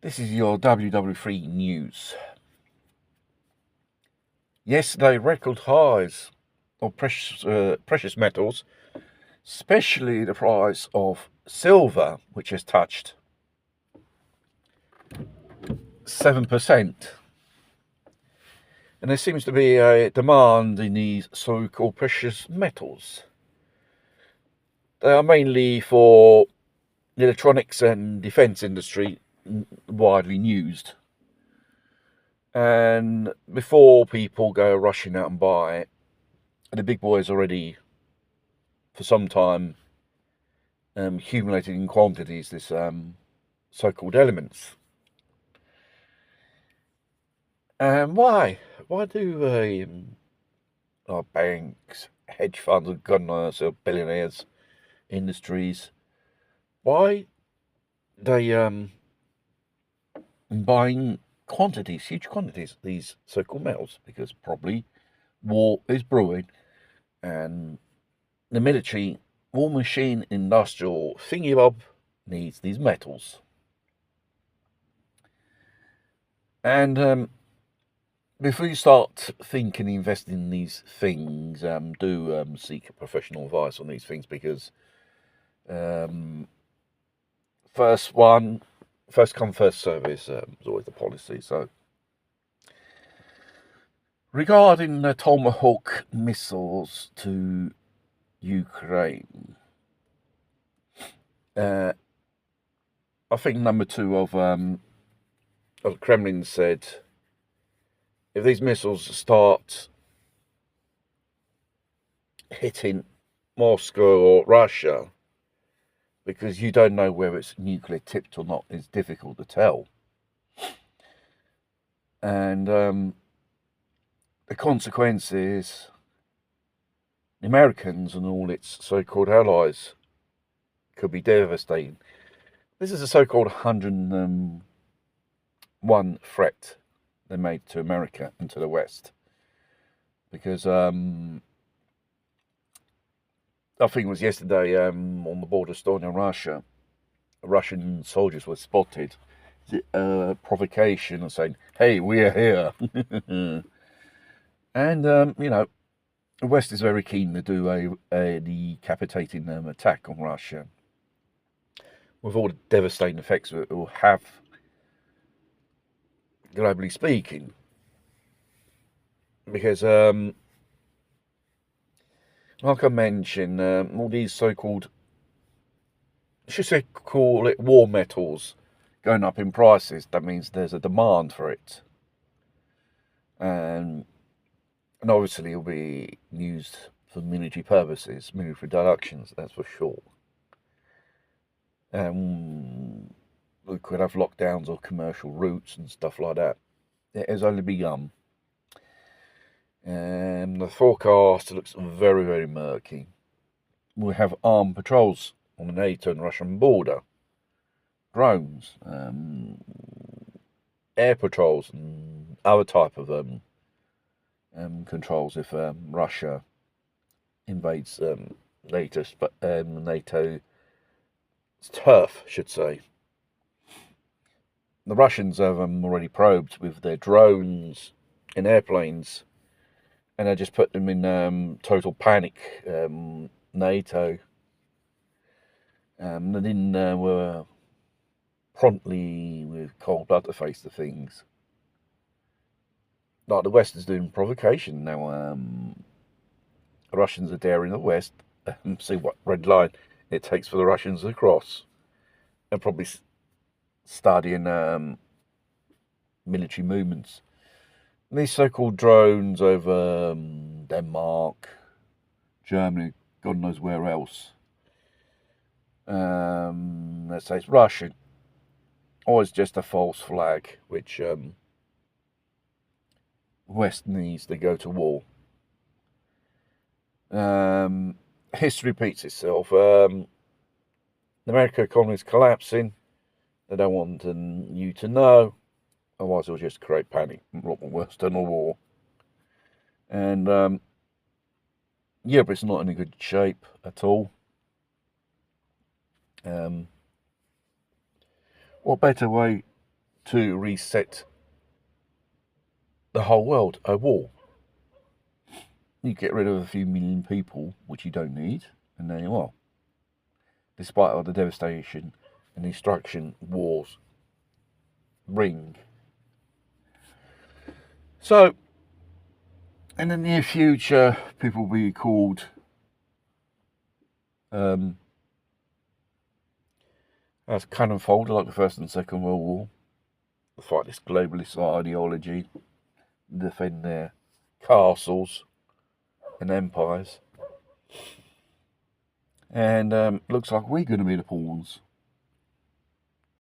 This is your WW3 news. Yesterday, record highs of precious metals, especially the price of silver, which has touched 7%. And there seems to be a demand in these so-called precious metals. They are mainly for the electronics and defense industry, widely used. And before people go rushing out and buy it, the big boys already, for some time, accumulated in quantities this so-called elements. And why? Why do our banks, hedge funds, and God knows, billionaires, industries, why they buying quantities, huge quantities, these so-called metals? Because probably war is brewing, and the military, war machine, industrial thingy bob needs these metals. And before you start thinking, investing in these things, do seek professional advice on these things, because first come, first service is always the policy. So, regarding the Tomahawk missiles to Ukraine, I think number two of the Kremlin said, if these missiles start hitting Moscow or Russia, because you don't know whether it's nuclear tipped or not, it's difficult to tell. And the consequence is the Americans and all its so-called allies could be devastating. This is a so-called 101 threat they made to America and to the West, because I think it was yesterday on the border of Estonia and Russia, Russian soldiers were spotted. Provocation and saying, "Hey, we're here," and the West is very keen to do a decapitating attack on Russia, with all the devastating effects it will have, globally speaking. Because, like I mentioned, all these so-called, call it war metals, going up in prices, that means there's a demand for it. And obviously it'll be used for military purposes, military deductions, that's for sure. We could have lockdowns or commercial routes and stuff like that. It has only begun. And the forecast looks very, very murky. We have armed patrols on the NATO and Russian border, drones, air patrols, and other type of controls if Russia invades NATO's turf, should say. The Russians have already probed with their drones and airplanes, and they just put them in total panic. NATO, and then were promptly with cold blood to face the things. Like the West is doing provocation now. The Russians are daring the West. See what red line it takes for the Russians to cross, and probably studying military movements. And these so-called drones over Denmark, Germany, God knows where else. Let's say it's Russian, or it's just a false flag, which West needs to go to war. History repeats itself. The American economy is collapsing. They don't want you to know, otherwise it'll just create panic, a lot worse than a war. And Europe is not in a good shape at all. What better way to reset the whole world, a war. You get rid of a few million people, which you don't need, and there you are. Despite all the devastation and destruction wars bring. So, in the near future, people will be called as cannon fodder like the First and Second World War. They fight this globalist ideology, defend their castles and empires. And looks like we're going to be the pawns.